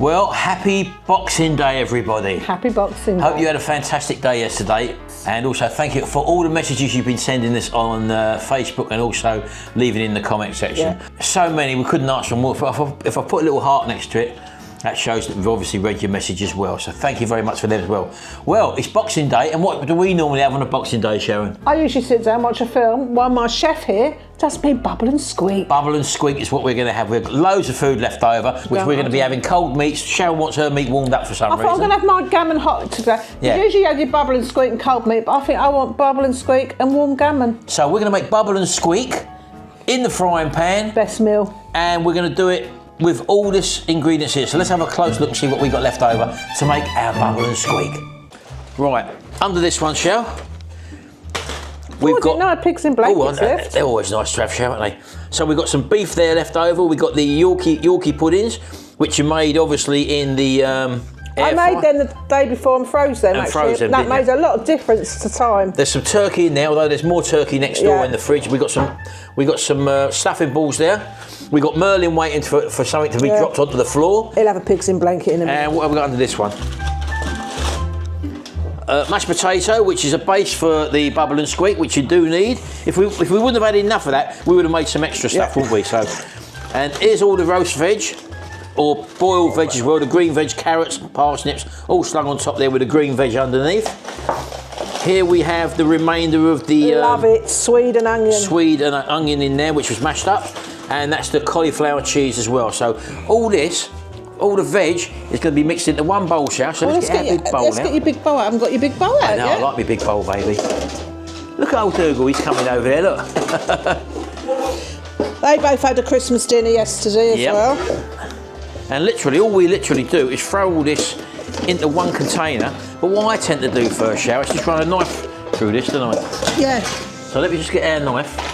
Well, happy Boxing Day, everybody. Happy Boxing Day. Hope you had a fantastic day yesterday. And also thank you for all the messages you've been sending us on Facebook and also leaving in the comment section. Yeah. So many, we couldn't answer them more. If I put a little heart next to it, that shows that we've obviously read your message as well. So thank you very much for them as well. Well, it's Boxing Day, and what do we normally have on a Boxing Day, Sharon? I usually sit down, watch a film, while my chef here does me bubble and squeak. Bubble and squeak is what we're going to have. We've got loads of food left over, which we're going to be having cold meats. Sharon wants her meat warmed up for some reason. I thought I'm going to have my gammon hot today. Yeah. You usually have your bubble and squeak and cold meat, but I think I want bubble and squeak and warm gammon. So we're going to make bubble and squeak in the frying pan. Best meal. And we're going to do it with all this ingredients here. So let's have a close look and see what we got left over to make our bubble and squeak. Right, under this one, Shell, we've got... No, pigs in blankets left. They're always nice to have, Shell, aren't they? So we've got some beef there left over. We've got the Yorkie puddings, which are made obviously in the I made them the day before and froze them, and actually. froze them, that made a lot of difference to time. There's some turkey in there, although there's more turkey next door in the fridge. We got some stuffing balls there. We got Merlin waiting for something to be dropped onto the floor. He'll have a pigs in blanket in a minute. And what have we got under this one? Mashed potato, which is a base for the bubble and squeak, which you do need. If we wouldn't have had enough of that, we would have made some extra stuff, wouldn't we? So, and here's all the roast veg, or boiled veg as well. The green veg, carrots, parsnips, all slung on top there with the green veg underneath. Here we have the remainder of the... Love it, swede and onion. Swede and onion in there, which was mashed up. And that's the cauliflower cheese as well. So all this, all the veg is going to be mixed into one bowl, Shell. So let's get our big bowl now. Let's get your big bowl out. I haven't got your big bowl out I know, yet. I like my big bowl, baby. Look at old Dougal, he's coming over there, look. They both had a Christmas dinner yesterday as well. And literally, all we literally do is throw all this into one container. But what I tend to do first, Shell, is just run a knife through this, don't I? Yeah. So let me just get our knife.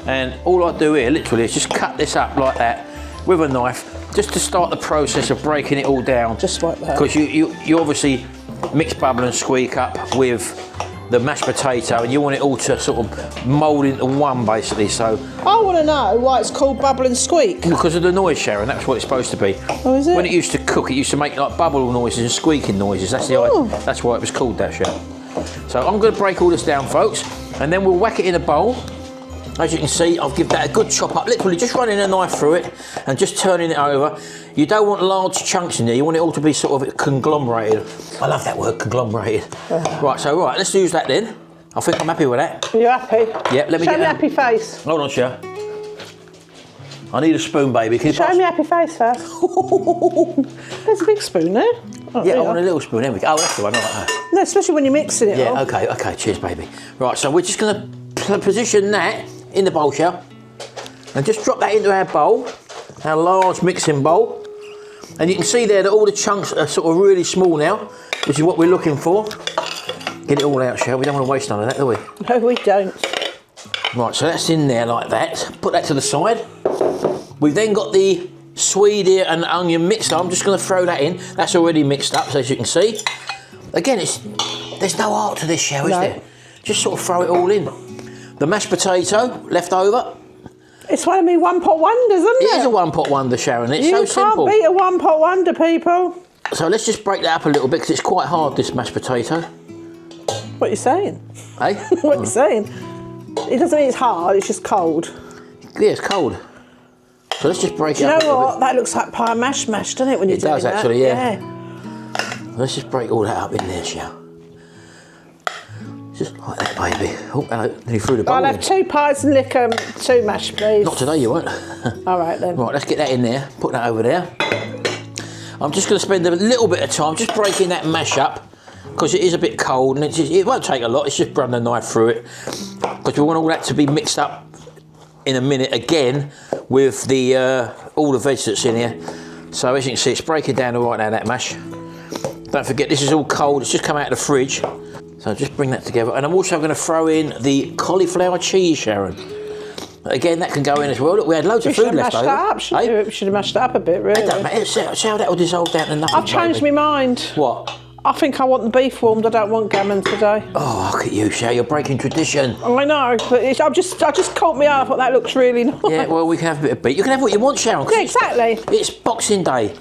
And all I do here, literally, is just cut this up like that with a knife, just to start the process of breaking it all down. Just like that. Because you obviously mix bubble and squeak up with the mashed potato, and you want it all to sort of mould into one, basically. So I want to know why it's called bubble and squeak. because of the noise, Sharon, that's what it's supposed to be. Oh, is it? When it used to cook, it used to make like bubble noises and squeaking noises. That's that's why it was called that, Sharon. So I'm going to break all this down, folks, and then we'll whack it in a bowl. As you can see, I'll give that a good chop up, literally just running a knife through it and just turning it over. You don't want large chunks in there, you want it all to be sort of conglomerated. I love that word, conglomerated. Right, let's use that then. I think I'm happy with that. Are you happy? Yep, let me Show get me happy face. Hold on, Cher. I need a spoon, baby. Can you Show me happy face first. There's a big spoon there. Oh, yeah, I want a little spoon. There we go. Oh, that's the one. I like that. No, especially when you're mixing it. Yeah, okay. Cheers, baby. Right, so we're just going to position that in the bowl, Shell, and just drop that into our bowl, our large mixing bowl. And you can see there that all the chunks are sort of really small now, which is what we're looking for. Get it all out, Shell. We don't want to waste none of that, do we? No, we don't. Right, so that's in there like that. Put that to the side. We've then got the swede here and the onion mixed up. I'm just going to throw that in. That's already mixed up, so as you can see. Again, there's no art to this, Shell, is there? Just sort of throw it all in. The mashed potato left over. It's one of me one-pot wonders, isn't it? It is a one-pot wonder, Sharon. It's so simple. You can't beat a one-pot wonder, people. So let's just break that up a little bit because it's quite hard, this mashed potato. What are you saying? Hey? What are you saying? It doesn't mean it's hard, it's just cold. Yeah, it's cold. So let's just break it up a little bit. You know what? That looks like pie mash, doesn't it, when you're doing that? It does, actually, yeah. Let's just break all that up in there, Shell. Just like that, baby. Oh, hello. Then you threw the bowl I'll have 2 pies and liquor, 2 mash, please. Not today, you won't. All right, then. Right, let's get that in there. Put that over there. I'm just going to spend a little bit of time just breaking that mash up because it is a bit cold and it won't take a lot. It's just run the knife through it because we want all that to be mixed up in a minute again with the all the veg that's in here. So as you can see, it's breaking down all right now, that mash. Don't forget, this is all cold. It's just come out of the fridge. So just bring that together. And I'm also going to throw in the cauliflower cheese, Sharon. Again, that can go in as well. Look, we had loads of food left over. We should have mashed it up a bit, really. It doesn't matter. See how that will dissolve down to nothing. I've changed my mind. What? I think I want the beef warmed. I don't want gammon today. Oh, look at you, Shell. You're breaking tradition. I know, but I just caught me up. I thought that looks really nice. Yeah, well, we can have a bit of beef. You can have what you want, Sharon. Yeah, exactly. It's Boxing Day.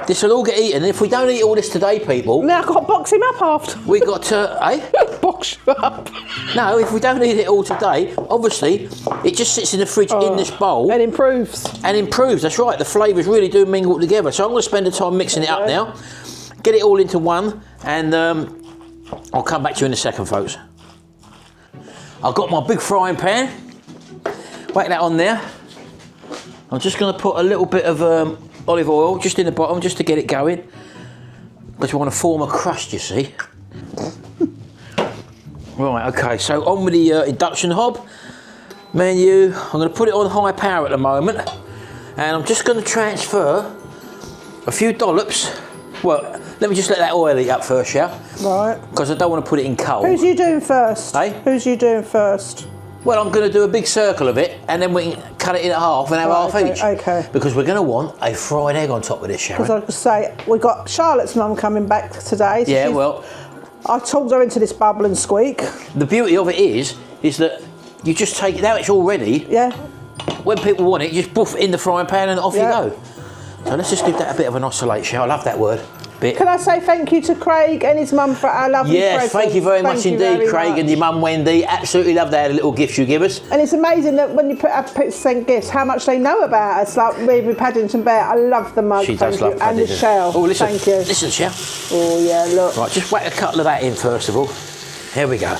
This will all get eaten. And if we don't eat all this today, people, Now I've got to box him up after. we got to, Box you up. No, if we don't eat it all today, obviously, it just sits in the fridge in this bowl. And improves. And improves, that's right. The flavours really do mingle together. So I'm going to spend the time mixing it up now. Get it all into one, and I'll come back to you in a second, folks. I've got my big frying pan. Whack that on there. I'm just going to put a little bit of olive oil just in the bottom, just to get it going. Because we want to form a crust, you see. Right, okay, so on with the induction hob menu. I'm going to put it on high power at the moment. And I'm just going to transfer a few dollops. Well, let me just let that oil heat up first, yeah? Right. Because I don't want to put it in cold. Who's you doing first? Hey? Who's you doing first? Well, I'm going to do a big circle of it, and then we can cut it in half and have half each. Okay. Because we're going to want a fried egg on top of this, Sharon. Because I was going to say, we've got Charlotte's mum coming back today. So Yeah, well, I talked her into this bubble and squeak. the beauty of it is that you just take it, now it's all ready. Yeah. When people want it, you just buff it in the frying pan and off Yeah. you go. So let's just give that a bit of an oscillate, shall I? love that word. Bit. Can I say thank you to Craig and his mum for our lovely Yes, presents? thank you very much indeed, Craig, much. and your mum Wendy. Absolutely love that little gift you give us. And it's amazing that when you send gifts, how much they know about us. Like Ruby Paddington Bear, I love the mug. She thank does you. love And the Paddington. shell. Oh, listen, Thank you. listen, Shell. Oh yeah, look. Right, just whack a couple of that in first of all. Here we go.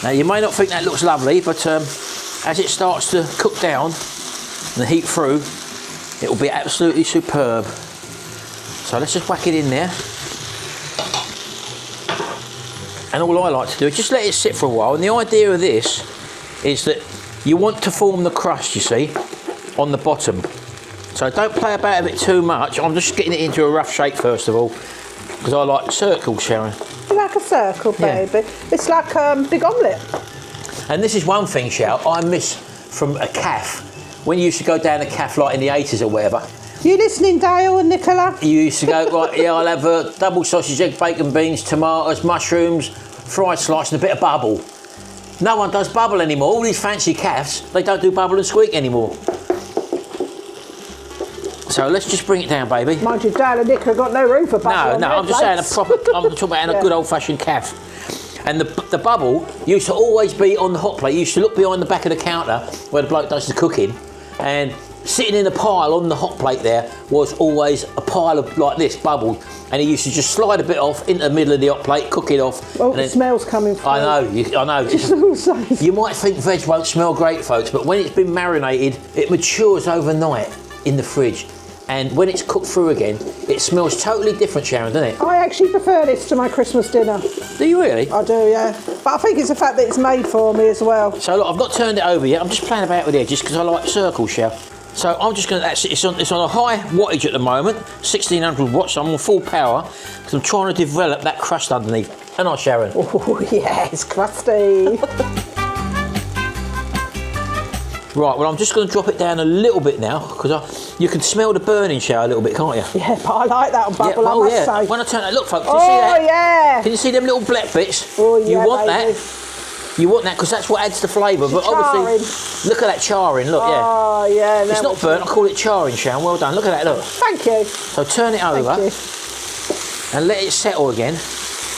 Now you may not think that looks lovely, but as it starts to cook down and the heat through, it will be absolutely superb. So let's just whack it in there. And all I like to do is just let it sit for a while. And the idea of this is that you want to form the crust, you see, on the bottom. So don't play about with it too much. I'm just getting it into a rough shape first of all, because I like circles, Sharon. You like a circle, Yeah. baby. It's like big omelette. And this is one thing, Shell, I miss from a calf. When you used to go down a calf like in the 80s or whatever, You listening, Dale and Nicola? you used to go, right, yeah, I'll have a double sausage, egg, bacon, beans, tomatoes, mushrooms, fried slice and a bit of bubble. No one does bubble anymore. All these fancy calves, they don't do bubble and squeak anymore. So let's just bring it down, baby. Mind you, Dale and Nicola got no room for bubble. No, on no, their I'm just saying a plates. proper, I'm talking about a Yeah. good old-fashioned calf. And the bubble used to always be on the hot plate. You used to look behind the back of the counter where the bloke does the cooking, and sitting in a pile on the hot plate there was always a pile of like this, bubble, and he used to just slide a bit off into the middle of the hot plate, cook it off. Oh, and the then, smell's coming through. I know, I know. It's- You might think veg won't smell great, folks, but when it's been marinated, it matures overnight in the fridge. And when it's cooked through again, it smells totally different, Sharon, doesn't it? I actually prefer this to my Christmas dinner. Do you really? I do, yeah. But I think it's the fact that it's made for me as well. So look, I've not turned it over yet. I'm just playing about with the edges because I like circles, Shell. So I'm just going to, it's on a high wattage at the moment, 1600 watts. So I'm on full power because I'm trying to develop that crust underneath. And I, Sharon. Oh, yeah, it's crusty. Right, well, I'm just going to drop it down a little bit now because you can smell the burning, Shell, a little bit, can't you? Yeah, but I like that on bubble, I oh must yeah. say. When I turn that, look, folks, can you see Oh, that? yeah. Can you see them little black bits? Oh, yeah, You want baby. that? You want that because that's what adds the flavour. But obviously, look at that charring. Look, yeah. Oh, yeah. It's not burnt. I call it charring, Sharon. Well done. Look at that. Look. Thank you. So turn it over Thank you. and let it settle again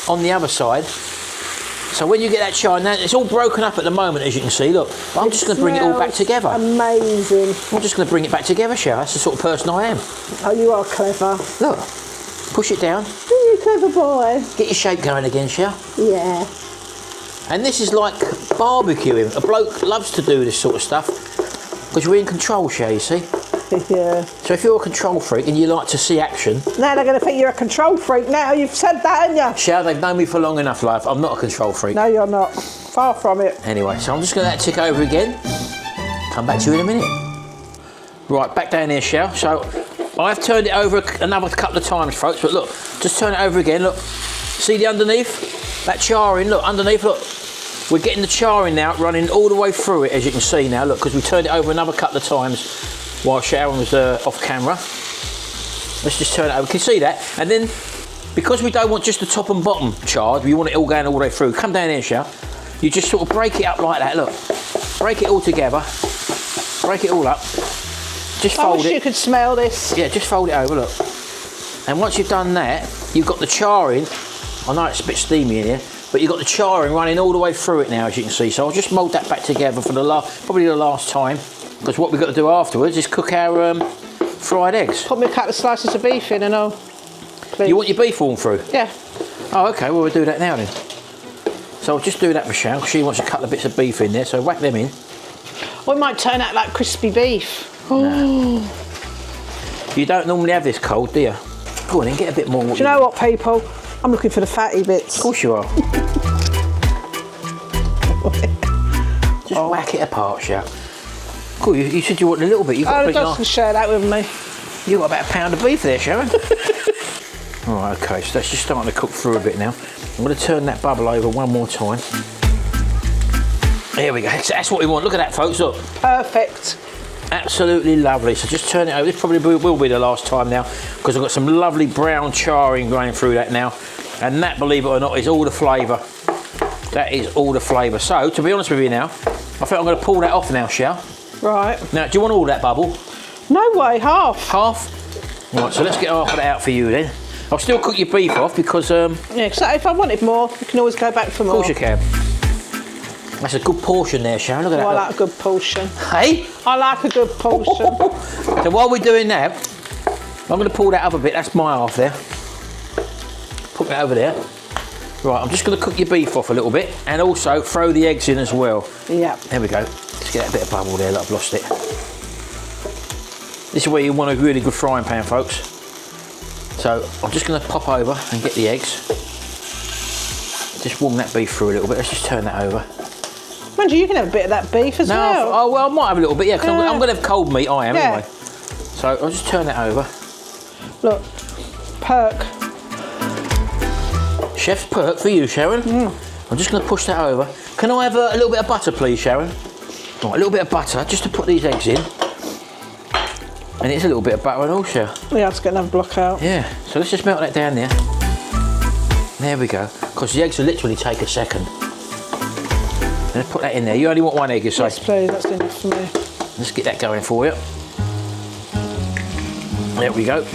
on the other side. So when you get that charring, now it's all broken up at the moment, as you can see. Look, but I'm just going to bring it all back Smells together. Amazing. I'm just going to bring it back together, Sharon. That's the sort of person I am. Oh, you are clever. Look, push it down. You clever boy. Get your shape going again, Sharon. Yeah. And this is like barbecuing. A bloke loves to do this sort of stuff because we're in control, Shell, you see. Yeah. So if you're a control freak and you like to see action, Now they're going to think you're a control freak now. You've said that, haven't you? Shell, they've known me for long enough, love. I'm not a control freak. No, you're not. Far from it. Anyway, so I'm just going to let it tick over again. Come back to you in a minute. Right, back down here, Shell. So I've turned it over another couple of times, folks, but look, just turn it over again. Look, see the underneath? That charring, look, underneath, look. We're getting the charring now running all the way through it, as you can see now, look, because we turned it over another couple of times while Sharon was off camera. Let's just turn it over. Can you see that? And then, because we don't want just the top and bottom charred, we want it all going all the way through. Come down here, Sharon. You just sort of break it up like that, look. Break it all together. Break it all up. Just I fold wish it. you could smell this. Yeah, just fold it over, look. And once you've done that, you've got the charring. I know it's a bit steamy in here, but you've got the charring running all the way through it now, as you can see. So I'll just mould that back together for probably the last time, because what we've got to do afterwards is cook our fried eggs. Put me a couple of slices of beef in and all. Please. You want your beef all through? Yeah. Oh, okay, well, we'll do that now then. So I'll just do that, Michelle. She wants a couple of bits of beef in there, so whack them in. Or it might turn out like crispy beef. No. You don't normally have this cold, do you? Go on then, get a bit more. Do you know what, people? I'm looking for the fatty bits. Of course you are. Just whack it apart, Shell. Cool, you said you want a little bit. You've got doesn't share that with me. You've got about a pound of beef there, Sharon. All right, okay, so that's just starting to cook through a bit now. I'm going to turn that bubble over one more time. There we go. That's what we want. Look at that, folks. Look. Perfect. Absolutely lovely. So just turn it over. This probably will be the last time now, because I've got some lovely brown charring going through that now. And that, believe it or not, is all the flavour. That is all the flavour. So, to be honest with you now, I think I'm going to pull that off now, Shell. Right. Now, do you want all that bubble? No way, half. Half? Right, so let's get half of that out for you then. I'll still cook your beef off because... Yeah, because if I wanted more, you can always go back for more. Of course you can. That's a good portion there, Sharon. Look at that. I like a good portion. Hey? I like a good portion. So while we're doing that, I'm going to pull that up a bit. That's my half there. Put that over there. Right, I'm just going to cook your beef off a little bit and also throw the eggs in as well. Yeah. There we go. Let's get that bit of bubble there. Look, I've lost it. This is where you want a really good frying pan, folks. So I'm just going to pop over and get the eggs. Just warm that beef through a little bit. Let's just turn that over. Mind you, you can have a bit of that beef as well. Oh, well, I might have a little bit, yeah, because I'm going to have cold meat, I am, Yeah. anyway. So I'll just turn that over. Look, perk. Chef's perk for you, Sharon. I'm just going to push that over. Can I have a little bit of butter, please, Sharon? Right, a little bit of butter, just to put these eggs in. And it's a little bit of butter and all, Sharon. Yeah, let's get another block out. Yeah, so let's just melt that down there. There we go. Because the eggs will literally take a second. Let's put that in there. You only want one egg, you say? Yes, please, that's enough for me. Let's get that going for you. There we go.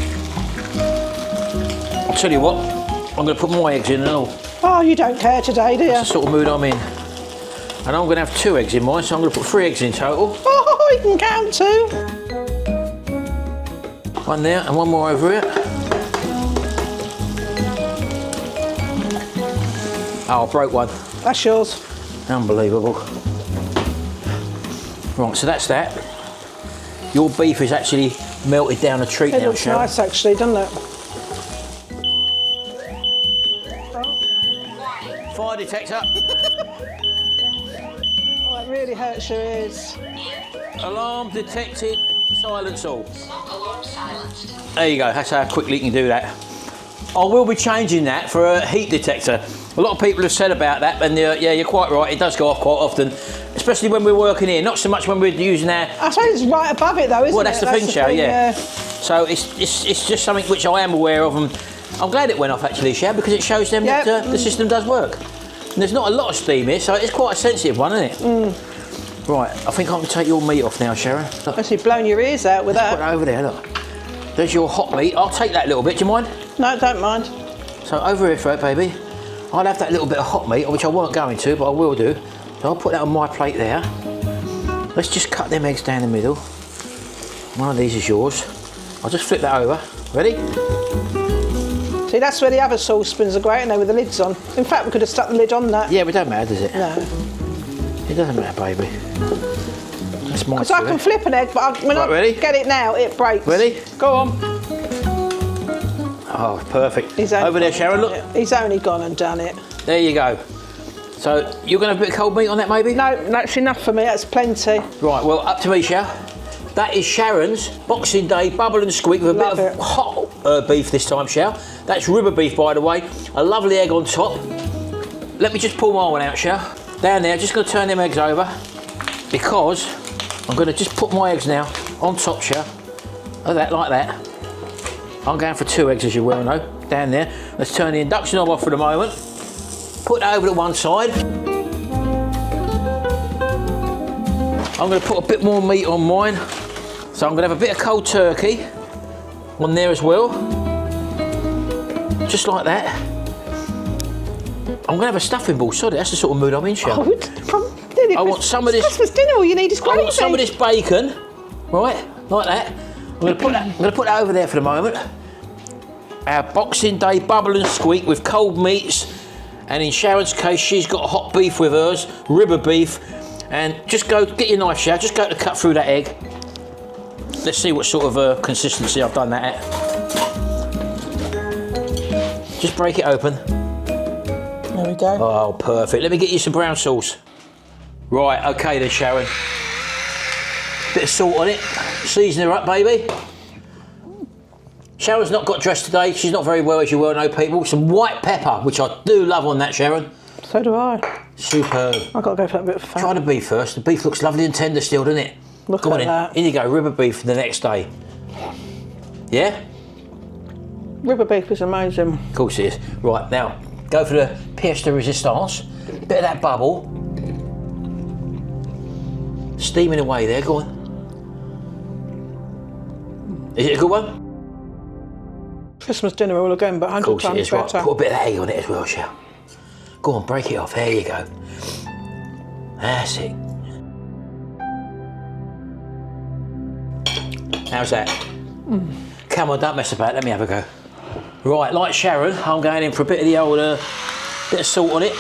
I'll tell you what, I'm going to put my eggs in and all. Oh, you don't care today, do you? That's the sort of mood I'm in. And I'm going to have 2 eggs in mine, so I'm going to put 3 eggs in total. Oh, you can count 2. One there and one more over here. Oh, I broke one. That's yours. Unbelievable. Right, so that's that. Your beef is actually melted down a treat It now, looks Sharon. nice, actually, doesn't it? Fire detector. Oh, it really hurts your ears. Alarm detected. Silence all. There you go. That's how quickly you can do that. I will be changing that for a heat detector. A lot of people have said about that, and yeah, you're quite right. It does go off quite often, especially when we're working here. Not so much when we're using our. I suppose it's right above it, though, isn't it? Well, that's the thing, Shao. Yeah. So it's just something which I am aware of, and I'm glad it went off actually, Shao, because it shows them that the system does work. And there's not a lot of steam here, so it's quite a sensitive one, isn't it? Right, I think I can take your meat off now, Sharon. Look. Actually, blown your ears out with that. Put that over there, look. There's your hot meat. I'll take that little bit, do you mind? No, don't mind. So over here for it, baby. I'll have that little bit of hot meat, which I weren't going to, but I will do. So I'll put that on my plate there. Let's just cut them eggs down the middle. One of these is yours. I'll just flip that over. Ready? See, that's where the other saucepans are great, and they with the lids on. In fact, we could have stuck the lid on that. Yeah, but it don't matter, does it? No. It doesn't matter, baby. That's my So I can flip an egg, but when I ready? get it now, it breaks. Ready? Go on. Oh, perfect. He's only Over there, gone Sharon, and look. done it. He's only gone and done it. There you go. So, you're going to have a bit of cold meat on that, maybe? No, that's enough for me. That's plenty. Right, well, up to me, Sharon. That is Sharon's Boxing Day Bubble and Squeak with a Love bit of hot beef this time, Sharon. That's ribber beef, by the way. A lovely egg on top. Let me just pull my one out, Sharon. Down there, just going to turn them eggs over because I'm going to just put my eggs now on top, Sharon. Like that. I'm going for 2 eggs, as you well know. Down there. Let's turn the induction knob off for the moment. Put that over to one side. I'm going to put a bit more meat on mine. So I'm going to have a bit of cold turkey on there as well. Just like that. I'm going to have a stuffing ball, sorry, that's the sort of mood I'm in, Sharon. I want some of this. Christmas dinner, all you need is gravy. I want some of this bacon, right, like that. I'm going to put that over there for the moment. Our Boxing Day bubble and squeak with cold meats, and in Sharon's case, she's got hot beef with hers, ribber beef, and just go get your knife, Sharon. Just go to cut through that egg. Let's see what sort of consistency I've done that at. Just break it open. There we go. Oh, perfect. Let me get you some brown sauce. Right, okay then, Sharon. Bit of salt on it. Season her up, baby. Sharon's not got dressed today. She's not very well, as you well know, people. Some white pepper, which I do love on that, Sharon. So do I. Superb. I've got to go for that bit of fat. Try the beef first. The beef looks lovely and tender still, doesn't it? Look Come at on that. In you go, ribber beef for the next day. Yeah? Ribber beef is amazing. Of course it is. Right, now, go for the pièce de résistance. Bit of that bubble. Steaming away there, go on. Is it a good one? Christmas dinner all again, but 100 Of course it times is, right. better. Put a bit of egg on it as well, shall. Go on, break it off, there you go. That's it. How's that? Come on, don't mess about, let me have a go. Right, like Sharon, I'm going in for a bit of the old, bit of salt on it.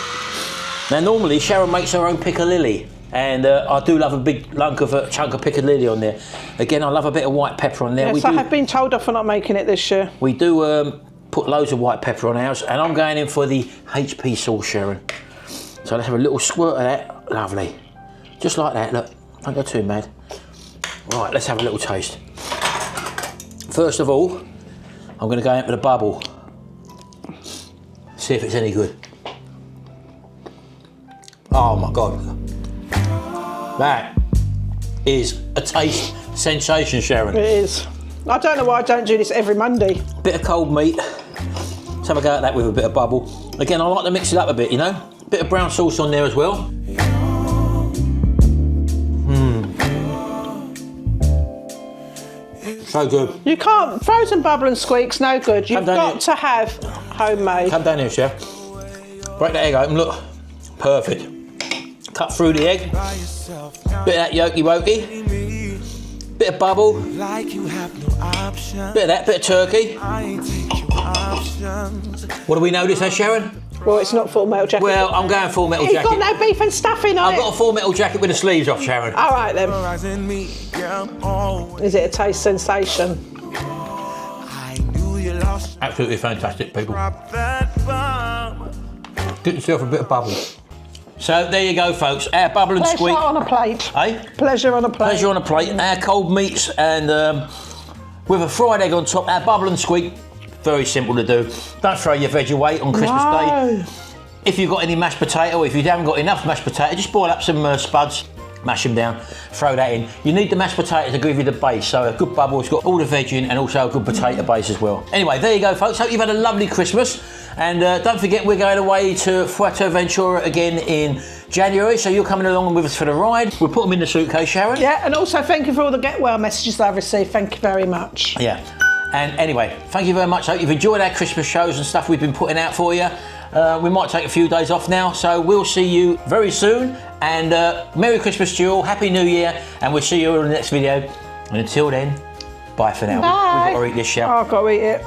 Now normally Sharon makes her own piccalilli, and I do love a big chunk of piccalilli on there. Again, I love a bit of white pepper on there. Yes, I have been told off for not making it this year. We do put loads of white pepper on ours, and I'm going in for the HP sauce, Sharon. So let's have a little squirt of that, lovely. Just like that, look, don't go too mad. Right, let's have a little taste. First of all, I'm going to go into the bubble. See if it's any good. Oh my God. That is a taste sensation, Sharon. It is. I don't know why I don't do this every Monday. Bit of cold meat. Let's have a go at that with a bit of bubble. Again, I like to mix it up a bit, you know. Bit of brown sauce on there as well. So good. You can't, frozen bubble and squeak's no good. You've got here. to have homemade. Come down here, Chef. Break that egg open, look. Perfect. Cut through the egg. Bit of that yolky wokey. Bit of bubble. Bit of that, bit of turkey. What do we know this as, Sharon? Well, it's not full metal jacket. Well, I'm going full metal It's jacket. got no beef and stuffing on I've got a full metal jacket with the sleeves off, Sharon. All right then. Is it a taste sensation? Absolutely fantastic, people. Get yourself a bit of bubble. So there you go, folks. Our bubble and Pleasure squeak. on a plate. Eh? Pleasure on a plate. Pleasure on a plate. Our cold meats and with a fried egg on top. Our bubble and squeak. Very simple to do. Don't throw your veg away on Christmas Day. If you've got any mashed potato, if you haven't got enough mashed potato, just boil up some spuds, mash them down, throw that in. You need the mashed potato to give you the base, so a good bubble, it's got all the veg in and also a good potato base as well. Anyway, there you go, folks. Hope you've had a lovely Christmas. And don't forget, we're going away to Fuerteventura again in January, so you're coming along with us for the ride. We'll put them in the suitcase, Sharon. Yeah, and also thank you for all the get well messages that I've received. Thank you very much. Yeah. And anyway, thank you very much. I hope you've enjoyed our Christmas shows and stuff we've been putting out for you. We might take a few days off now, so we'll see you very soon. And Merry Christmas to you all, Happy New Year, and we'll see you all in the next video. And until then, bye for now. Bye. We've got to eat this, shell. Oh, I've got to eat it.